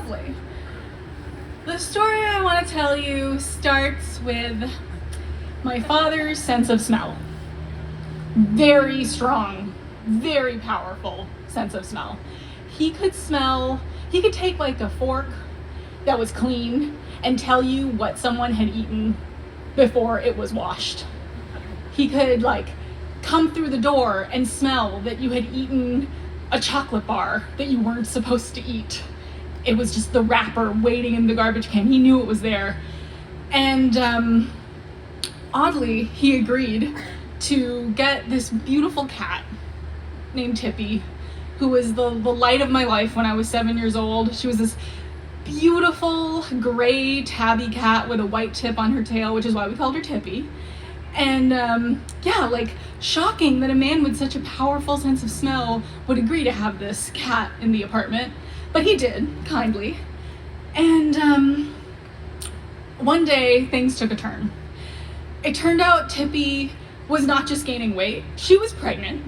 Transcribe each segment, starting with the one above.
Lovely. The story I want to tell you starts with my father's sense of smell. Very strong, very powerful sense of smell. He could take like a fork that was clean and tell you what someone had eaten before it was washed. He could like come through the door and smell that you had eaten a chocolate bar that you weren't supposed to eat. It was just the wrapper waiting in the garbage can. He knew it was there. And oddly, he agreed to get this beautiful cat named Tippy, who was the light of my life when I was 7 years old. She was this beautiful gray tabby cat with a white tip on her tail, which is why we called her Tippy. And like shocking that a man with such a powerful sense of smell would agree to have this cat in the apartment, but he did, kindly. And one day things took a turn. It turned out Tippy was not just gaining weight, she was pregnant.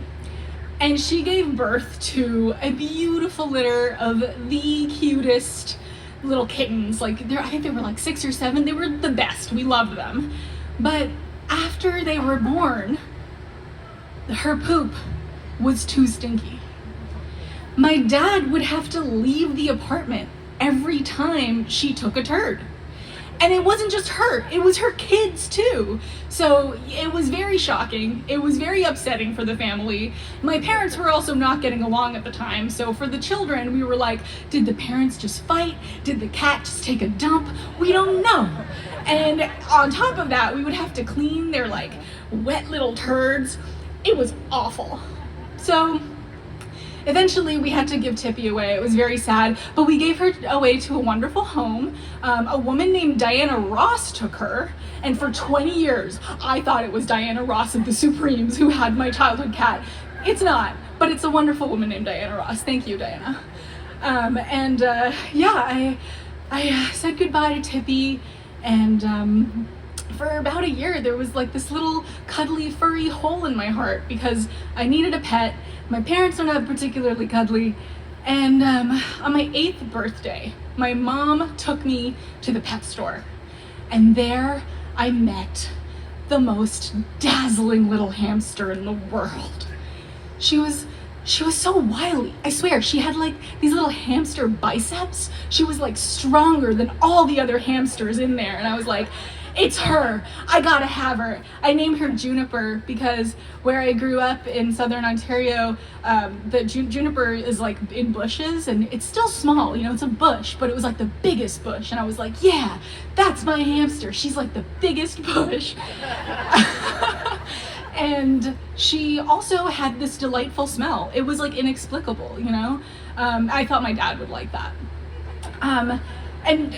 And she gave birth to a beautiful litter of the cutest little kittens. I think they were like 6 or 7. They were the best. We loved them. But after they were born, her poop was too stinky. My dad would have to leave the apartment every time she took a turd. And it wasn't just her, it was her kids too. So it was very shocking. It was very upsetting for the family. My parents were also not getting along at the time. So for the children, we were like, did the parents just fight? Did the cat just take a dump? We don't know. And on top of that, we would have to clean their like wet little turds. It was awful. So eventually we had to give Tippy away. It was very sad, but we gave her away to a wonderful home. A woman named Diana Ross took her, and for 20 years, I thought it was Diana Ross of the Supremes who had my childhood cat. It's not, but it's a wonderful woman named Diana Ross. Thank you, Diana. I said goodbye to Tippy, and for about a year, there was like this little cuddly, furry hole in my heart because I needed a pet. My parents are not particularly cuddly. And on my 8th birthday, my mom took me to the pet store. And there I met the most dazzling little hamster in the world. She was so wily. I swear, she had like these little hamster biceps. She was like stronger than all the other hamsters in there. And I was like, it's her. I gotta have her. I named her Juniper because where I grew up in southern Ontario, the juniper is like in bushes and it's still small, it's a bush, but it was like the biggest bush. And I was like, yeah, that's my hamster. She's like the biggest bush. And she also had this delightful smell. It was like inexplicable, I thought my dad would like that. And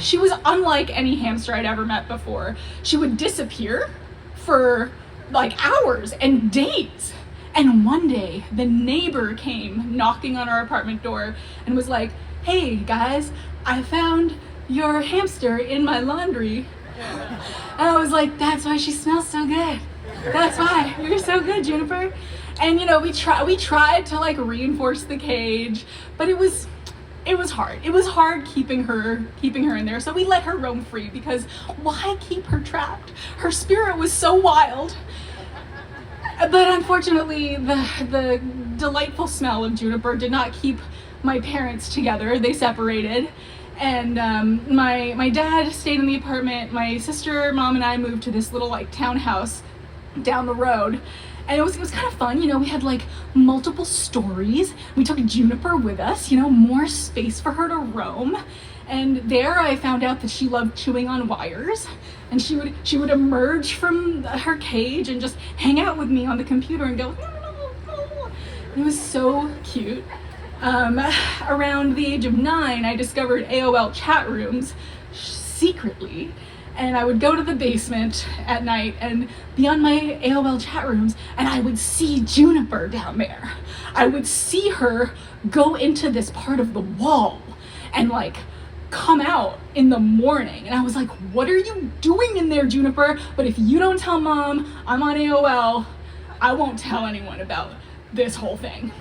she was unlike any hamster I'd ever met before. She would disappear for like hours and days. And one day the neighbor came knocking on our apartment door and was like, hey guys, I found your hamster in my laundry. And I was like, that's why she smells so good. That's why. You're so good, Juniper. And we tried to like reinforce the cage, but it was hard. It was hard keeping her in there. So we let her roam free because why keep her trapped? Her spirit was so wild. But unfortunately, the delightful smell of Juniper did not keep my parents together. They separated. And my dad stayed in the apartment. My sister, mom, and I moved to this little like townhouse down the road. And it was kind of fun, we had like multiple stories. We took Juniper with us, more space for her to roam. And there I found out that she loved chewing on wires. And she would emerge from her cage and just hang out with me on the computer and go, it was so cute. Around the age of 9, I discovered AOL chat rooms secretly. And I would go to the basement at night and be on my AOL chat rooms, and I would see Juniper down there. I would see her go into this part of the wall and like come out in the morning. And I was like, what are you doing in there, Juniper? But if you don't tell mom I'm on AOL, I won't tell anyone about this whole thing.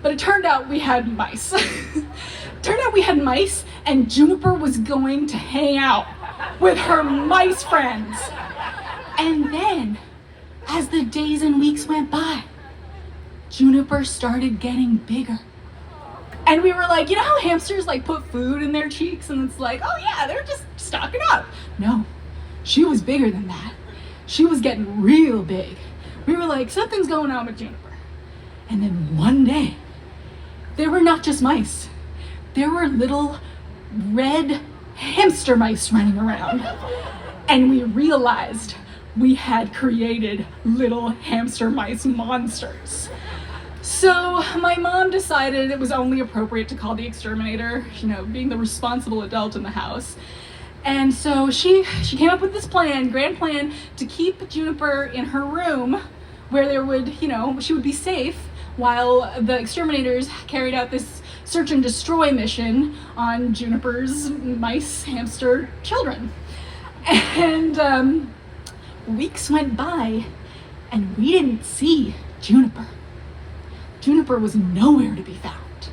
But it turned out we had mice. Turned we had mice, and Juniper was going to hang out with her mice friends. And then, as the days and weeks went by, Juniper started getting bigger. And we were like, you know how hamsters like put food in their cheeks and it's like, oh yeah, they're just stocking up. No, she was bigger than that. She was getting real big. We were like, something's going on with Juniper. And then one day, there were not just mice. There were little red hamster mice running around. And we realized we had created little hamster mice monsters. So my mom decided it was only appropriate to call the exterminator, being the responsible adult in the house. And so she came up with this grand plan to keep Juniper in her room where there would, she would be safe while the exterminators carried out this search and destroy mission on Juniper's mice hamster children. And weeks went by and we didn't see Juniper. Juniper was nowhere to be found.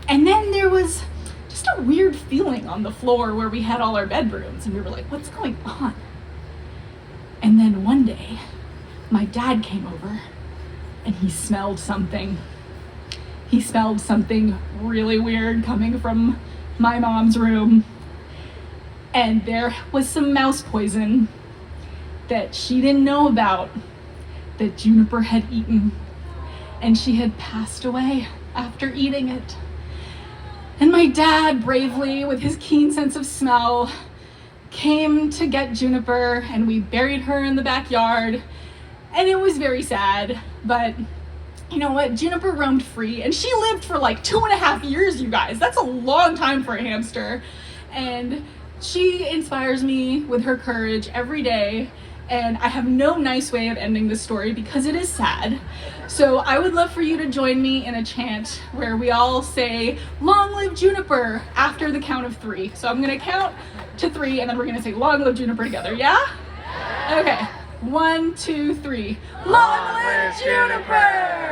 And then there was just a weird feeling on the floor where we had all our bedrooms, and we were like, what's going on? And then one day, my dad came over and he smelled something. He smelled something really weird coming from my mom's room. And there was some mouse poison that she didn't know about that Juniper had eaten. And she had passed away after eating it. And my dad, bravely, with his keen sense of smell, came to get Juniper, and we buried her in the backyard. And it was very sad, but you know what? Juniper roamed free, and she lived for like 2.5 years, you guys. That's a long time for a hamster. And she inspires me with her courage every day. And I have no nice way of ending this story because it is sad. So I would love for you to join me in a chant where we all say, long live Juniper, after the count of 3. So I'm gonna count to 3 and then we're gonna say long live Juniper together, yeah? Okay, 1, 2, 3. Long live Juniper!